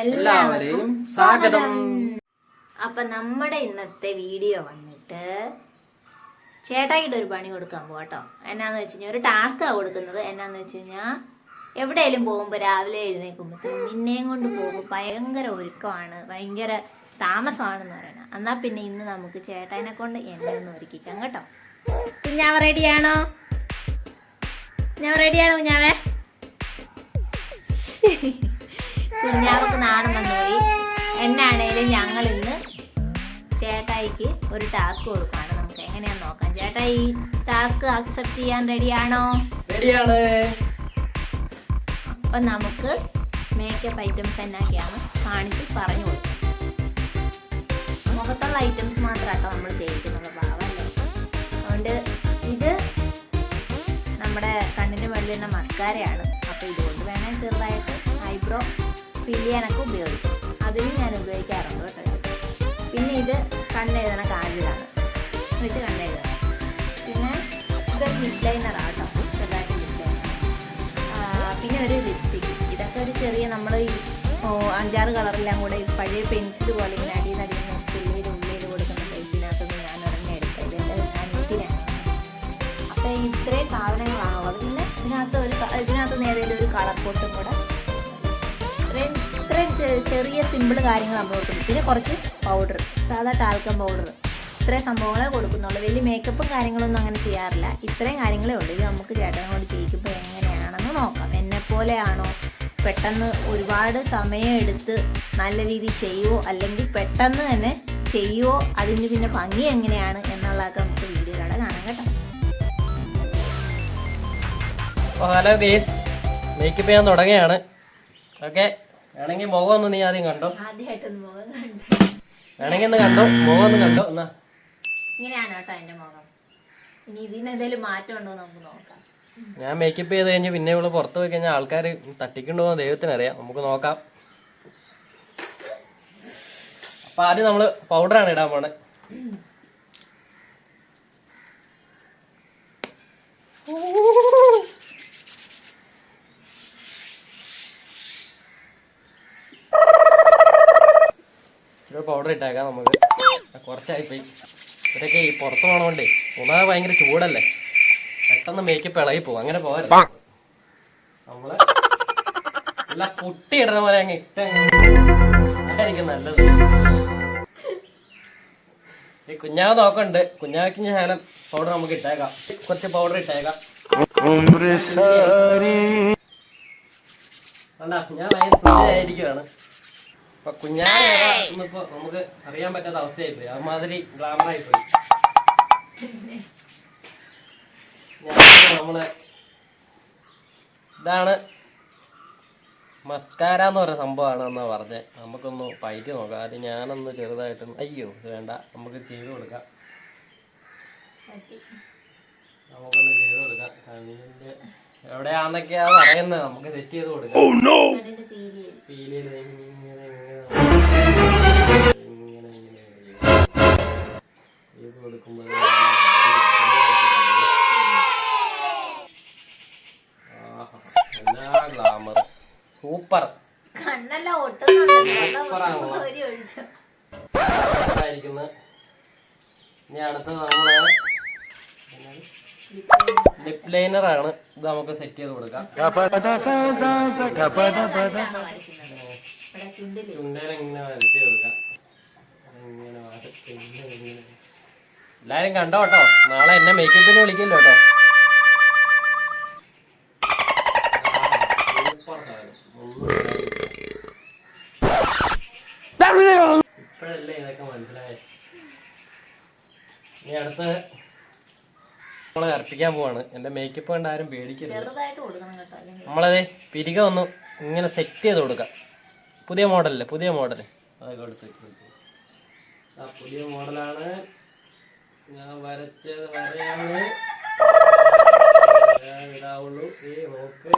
എല്ലാവരെയും സ്വാഗതം. അപ്പൊ നമ്മുടെ ഇന്നത്തെ വീഡിയോ വന്നിട്ട് ചേട്ടായിയുടെ ഒരു പണി കൊടുക്കാൻ പോട്ടോ. എന്നാന്ന് വെച്ച് കഴിഞ്ഞാൽ ഒരു ടാസ്കാണ് കൊടുക്കുന്നത്. എന്നാന്ന് വെച്ച് കഴിഞ്ഞാൽ എവിടെയെങ്കിലും പോകുമ്പോൾ രാവിലെ എഴുന്നേൽക്കുമ്പോൾ നിന്നെയും കൊണ്ട് പോകുമ്പോൾ ഭയങ്കര ഒരുക്കമാണ്, ഭയങ്കര താമസമാണെന്ന് പറയണം. എന്നാൽ പിന്നെ ഇന്ന് നമുക്ക് ചേട്ടായിനെ കൊണ്ട് എന്നെ ഒന്ന് ഒരുക്കിക്കാം കേട്ടോ. കുഞ്ഞാവ റെഡിയാണോ? കുഞ്ഞാവേ? കുഞ്ഞാവക്ക് നാണം വന്നുപോയി. എന്നാണേലും ഞങ്ങൾ ഇന്ന് ചേട്ടായിക്ക് ഒരു ടാസ്ക് കൊടുക്കുകയാണ്. നമുക്ക് എങ്ങനെയാന്ന് നോക്കാം. ചേട്ടാ ഈ ടാസ്ക് അക്സെപ്റ്റ് ചെയ്യാൻ റെഡിയാണോ? റെഡിയാണ്. അപ്പം നമുക്ക് മേക്കപ്പ് ഐറ്റംസ് എന്നൊക്കെയാണ് കാണിച്ച് പറഞ്ഞു കൊടുക്കാം. മുഖത്തുള്ള ഐറ്റംസ് മാത്രമാട്ടോ നമ്മൾ ചെയ്യിക്കുന്നത്, പാവല്ലേ. അതുകൊണ്ട് ഇത് നമ്മുടെ കണ്ണിന് വെള്ളിയുന്ന മസ്കാരയാണ്. അപ്പോൾ ഇതുകൊണ്ട് വേണേൽ ചെറുതായിട്ട് ഐബ്രോ ഫിൽ ചെയ്യാനൊക്കെ ഉപയോഗിക്കും. അതിന് ഞാൻ ഉപയോഗിക്കാറുണ്ട് കേട്ടോ. പിന്നെ ഇത് കണ്ണെഴുതണ കാജലാണ് വെച്ച് കണ്ണെഴുതണം. പിന്നെ ഇതൊരു ലിപ് ലൈനറാണ് കേട്ടോ, ചെറുതായിട്ട് ലിപ് ലൈനർ. പിന്നെ ഒരു ലിപ്സ്റ്റിക്ക്. ഇതൊക്കെ ഒരു ചെറിയ നമ്മൾ ഈ 5-6 കളറെല്ലാം കൂടെ പഴയ പെൻസിൽ പോലെ ഇങ്ങനെ അടിയിൽ ഉള്ളിൽ കൊടുക്കുന്ന പെൻസിനകത്തൊന്ന് ഞാൻ ഒരെണ്ണം എടുത്തത്. ഇതെൻ്റെ അനിയത്തിനാണ്. അപ്പോൾ ഇത്രയും സാധനങ്ങളാണുള്ളത്. പിന്നെ ഇതിനകത്ത് ഏതെങ്കിലും ഒരു കളർ പൊട്ടും കൂടെ. ഇത്രയും ചെറിയ സിമ്പിൾ കാര്യങ്ങൾ നമ്മൾ കൊടുക്കുന്നു. പിന്നെ കുറച്ച് പൗഡർ, സാധാ ടാൽക്കം പൗഡർ. ഇത്രയും സംഭവങ്ങളെ കൊടുക്കുന്നുള്ളൂ. വലിയ മേക്കപ്പും കാര്യങ്ങളൊന്നും അങ്ങനെ ചെയ്യാറില്ല. ഇത്രയും കാര്യങ്ങളേ ഉള്ളൂ. ഇത് നമുക്ക് ചേട്ടനെ കൊണ്ട് ചെയ്യിക്കുമ്പോൾ എങ്ങനെയാണെന്ന് നോക്കാം. എന്നെപ്പോലെയാണോ, പെട്ടെന്ന് ഒരുപാട് സമയം എടുത്ത് നല്ല രീതിയിൽ ചെയ്യുമോ, അല്ലെങ്കിൽ പെട്ടെന്ന് തന്നെ ചെയ്യുമോ, അതിന് പിന്നെ ഭംഗി എങ്ങനെയാണ് എന്നുള്ളതൊക്കെ നമുക്ക് വീഡിയോയിലൂടെ കാണാം കേട്ടോ. ഹലോ ഗേസ്, മേക്കപ്പ് ചെയ്യാൻ തുടങ്ങിയാണ്. ഓക്കെ, വേണമെങ്കിൽ മുഖം ഒന്ന് നീ ആദ്യം കണ്ടോ. ആദ്യമായിട്ടൊന്ന് മുഖം കണ്ടു. വേണമെങ്കിൽ ഒന്ന് കണ്ടോ, മുഖം ഒന്ന് കണ്ടോ. എന്നാ ഇങ്ങനെയാണ് കേട്ടോ എൻ്റെ മുഖം. ഇനി ഇതിന് എന്തെങ്കിലും മാറ്റം ഉണ്ടോ നമുക്ക് നോക്കാം. ഞാൻ മേക്കപ്പ് ചെയ്ത് കഴിഞ്ഞ് പിന്നെ ഇവിടെ പുറത്ത് പോയി കഴിഞ്ഞാൽ ആൾക്കാർ തട്ടിക്കൊണ്ടു പോകുന്ന ദൈവത്തിനറിയാം. നമുക്ക് നോക്കാം. അപ്പം ആദ്യം നമ്മൾ പൗഡറാണ് ഇടാൻ പോണേ. പൗഡർ ഇട്ടേക്കാം നമുക്ക്. കുറച്ചായിപ്പോയി. ഇവരൊക്കെ ഈ പുറത്ത് പോകണോണ്ടേ ഒന്നാമത് ഭയങ്കര ചൂടല്ലേ, പെട്ടെന്ന് മേക്കപ്പ് ഇളകി പോകും. അങ്ങനെ പോകരുത്. നമ്മള് എല്ലാ കുട്ടി ഇടുന്ന പോലെ അങ്ങ് ഇട്ടായിരിക്കും നല്ലത്. ഈ കുഞ്ഞാവ് നോക്കണ്ട്. കുഞ്ഞാവയ്ക്ക് ശകലം പൗഡർ നമുക്ക് ഇട്ടേക്കാം. കുറച്ച് പൗഡർ ഇട്ടേക്കാം. ഞാൻ ആയിരിക്കുവാണ്. അപ്പൊ കുഞ്ഞാവിപ്പോ നമുക്ക് അറിയാൻ പറ്റാത്ത അവസ്ഥയായി പോയി. അമാതിരി ഗ്ലാമറായി പോയി. നമ്മള് ഇതാണ് മസ്കാര എന്ന് പറയുന്ന സംഭവമാണ് എന്നാ പറഞ്ഞത്. നമുക്കൊന്ന് പയറ്റി നോക്കാം. ആദ്യം ഞാനൊന്ന് ചെറുതായിട്ടൊന്ന്, അയ്യോ വേണ്ട, നമുക്ക് ചെയ്ത് കൊടുക്കാം. നമുക്കൊന്ന് ചെയ്ത് കൊടുക്കാം. കണ്ണിന്റെ എവിടെയാന്നൊക്കെയാ പറയുന്നത്, നമുക്ക് സെറ്റ് ചെയ്ത് കൊടുക്കാം. പീലിയിൽ ഇങ്ങനെ ചെയ്ത് കൊടുക്കുമ്പോൾ ഗ്ലാമർ സൂപ്പർ. സൂപ്പറായിരിക്കുന്നത്. ഇനി അടുത്തത് നമ്മള് ലിപ് ലൈനർ ആണ്. ഇത് നമുക്ക് സെറ്റ് ചെയ്ത് കൊടുക്കാം. ചുണ്ടേലിങ്ങനെ വരച്ച് കൊടുക്കാം. എല്ലാരും കണ്ടോ കേട്ടോ. നാളെ എന്നെ മേക്കപ്പിന് വിളിക്കല്ലോ കേട്ടോ. ഇപ്പോഴല്ലേ ഇതൊക്കെ മനസ്സിലായേ. ഇനി അടുത്ത് നമ്മളെ അർപ്പിക്കാൻ പോവാണ്. എന്റെ മേക്കപ്പ് കണ്ട് ആരും പേടിക്കരുത്. നമ്മളതേ പിരിക ഒന്ന് ഇങ്ങനെ സെറ്റ് ചെയ്ത് കൊടുക്കാം. പുതിയ മോഡലല്ലേ, പുതിയ മോഡല് അതൊക്കെ എടുത്ത് പുതിയ മോഡലാണ് ഞാൻ വരച്ചത്. വരയാണ് ഇടാവുള്ളൂ. നോക്ക്,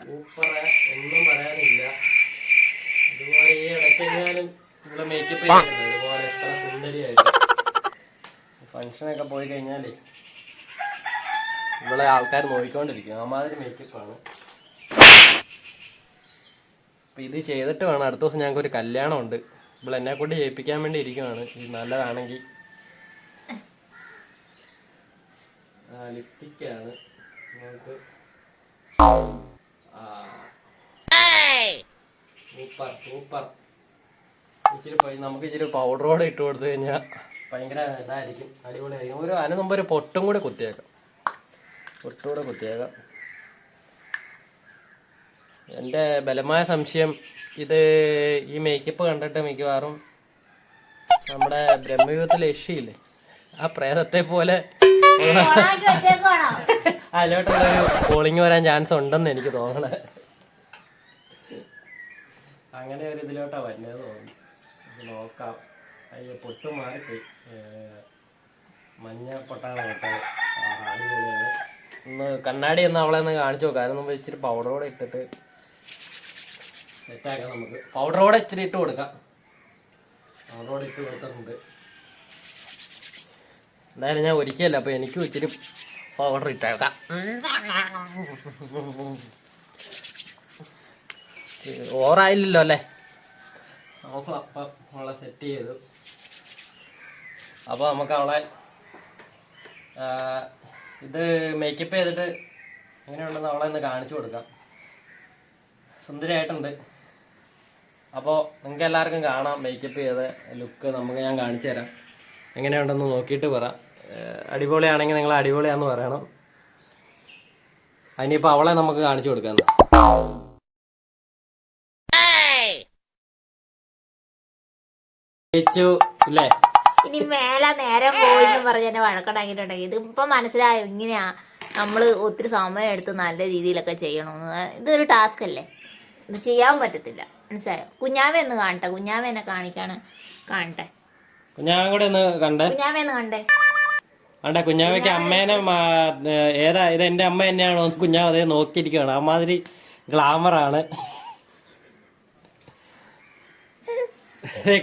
സൂപ്പറ, ഒന്നും പറയാനില്ല. ഇതുപോലെ ഈ ഇടയ്ക്കെങ്ങാനും ഇവിടെ മേക്കപ്പ് ചെയ്യുന്നത് ഇതുപോലെ എത്ര സുന്ദരിയായിട്ട് ഫംഗ്ഷനൊക്കെ പോയി കഴിഞ്ഞാലേ ഇവിടെ ആൾക്കാർ നോക്കിക്കൊണ്ടിരിക്കും. അമാതിരി മേക്കപ്പാണ്. അപ്പം ഇത് ചെയ്തിട്ട് വേണം. അടുത്ത ദിവസം ഞങ്ങൾക്ക് ഒരു കല്യാണം ഉണ്ട്. ഇപ്പോൾ എന്നെ കൊണ്ട് ചെയ്യിപ്പിക്കാൻ വേണ്ടി ഇരിക്കുവാണ്. ഇത് നല്ലതാണെങ്കിൽ. ലിപ്സ്റ്റിക്കാണ് ഞങ്ങൾക്ക്. Super super. നമുക്ക് ഇച്ചിരി പൗഡറോടെ ഇട്ട് കൊടുത്തു കഴിഞ്ഞാൽ ഭയങ്കര ഇതായിരിക്കും, അടിപൊളിയായിരിക്കും. അതിന് മുമ്പ് ഒരു പൊട്ടും കൂടെ കുത്തിയേക്കാം. പൊട്ടുകൂടെ കുത്തിയേക്കാം. എൻ്റെ ബലമായ സംശയം ഇത് ഈ മേക്കപ്പ് കണ്ടിട്ട് മിക്കവാറും നമ്മുടെ ബ്രഹ്മയുഗത്തിലെ യക്ഷിയില്ലേ, ആ പ്രേതത്തെ പോലെ അതിലോട്ടുള്ളൊരു പോളിങ് വരാൻ ചാൻസ് ഉണ്ടെന്ന് എനിക്ക് തോന്നണേ. അങ്ങനെ ഒരു ഇതിലോട്ടാ വരുന്നത് തോന്നുന്നു. നോക്കാം. അയ്യോ പൊട്ട് മാറിപ്പോയി. മഞ്ഞ പൊട്ടാണ് കേട്ടത്. അടിപൊളിയാണ്. ഒന്ന് കണ്ണാടി ഒന്ന് അവളെ ഒന്ന് കാണിച്ചു നോക്കാം. അതിന് മുമ്പ് ഇച്ചിരി പൗഡറോടെ ഇട്ടിട്ട് സെറ്റാക്കാം. നമുക്ക് പൗഡറോടെ ഇച്ചിരി ഇട്ട് കൊടുക്കാം. പൗഡറോടെ ഇട്ട് കൊടുത്തിട്ടുണ്ട്. എന്തായാലും ഞാൻ ഒരിക്കലല്ല, അപ്പോൾ എനിക്കും ഇച്ചിരി പൗഡർ ഇട്ടേക്കാം. ഓവറായില്ലല്ലോ അല്ലേ? നമുക്ക് അപ്പം അവളെ സെറ്റ് ചെയ്തു. അപ്പോൾ നമുക്ക് അവളെ ഇത് മേക്കപ്പ് ചെയ്തിട്ട് എങ്ങനെയുണ്ടെന്ന് അവളെ ഒന്ന് കാണിച്ചു കൊടുക്കാം. സുന്ദരിയായിട്ടുണ്ട്. അപ്പോൾ നിങ്ങൾക്ക് എല്ലാവർക്കും കാണാം മേക്കപ്പ് ചെയ്ത ലുക്ക്. ഞാൻ കാണിച്ചു തരാം. എങ്ങനെയുണ്ടെന്ന് നോക്കിയിട്ട് പറ. അടിപൊളിയാണെങ്കിൽ നിങ്ങൾ അടിപൊളിയാന്ന് പറയണം. അതിനിപ്പോൾ അവളെ നമുക്ക് കാണിച്ചു കൊടുക്കാം. ഇല്ലേ ഇനി മേലെ നേരം പോയിന്ന് പറഞ്ഞ് എന്നെ വഴക്കുണ്ടാക്കിയിട്ടുണ്ടെങ്കിൽ ഇതിപ്പം മനസ്സിലായോ, ഇങ്ങനെയാ നമ്മൾ ഒത്തിരി സമയം എടുത്ത് നല്ല രീതിയിലൊക്കെ ചെയ്യണമെന്ന്. ഇതൊരു ടാസ്ക് അല്ലേ, ഇത് ചെയ്യാൻ പറ്റത്തില്ല. മനസ്സിലായോ? കുഞ്ഞാവ ഒന്ന് കാണട്ടെ. കുഞ്ഞാവ എന്നെ കാണട്ടെ. കുഞ്ഞാവ കൂടെ ഒന്ന് കണ്ടേ. കുഞ്ഞാവ ഒന്ന് കണ്ടേ. ആണ്ടെ കുഞ്ഞാവയ്ക്ക് അമ്മേനെ ഏതാ ഇത് എൻ്റെ അമ്മ തന്നെയാണോ കുഞ്ഞാവ അതേ നോക്കിയിരിക്കുകയാണ്. അമ്മാതിരി ഗ്ലാമറാണ്.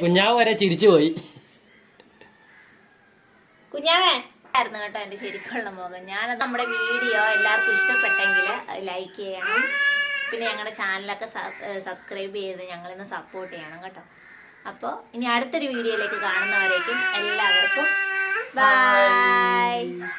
കുഞ്ഞാവ് വരെ ചിരിച്ചു പോയി. കുഞ്ഞാവേ ആയിരുന്നു കേട്ടോ എൻ്റെ ശരിക്കുള്ള മുഖം. നമ്മുടെ വീഡിയോ എല്ലാവർക്കും ഇഷ്ടപ്പെട്ടെങ്കിൽ ലൈക്ക് ചെയ്യണം. പിന്നെ ഞങ്ങളുടെ ചാനലൊക്കെ സബ്സ്ക്രൈബ് ചെയ്ത് ഞങ്ങളിന്ന് സപ്പോർട്ട് ചെയ്യണം കേട്ടോ. അപ്പോൾ ഇനി അടുത്തൊരു വീഡിയോയിലേക്ക് കാണുന്നവരേക്കും എല്ലാവർക്കും ബൈ.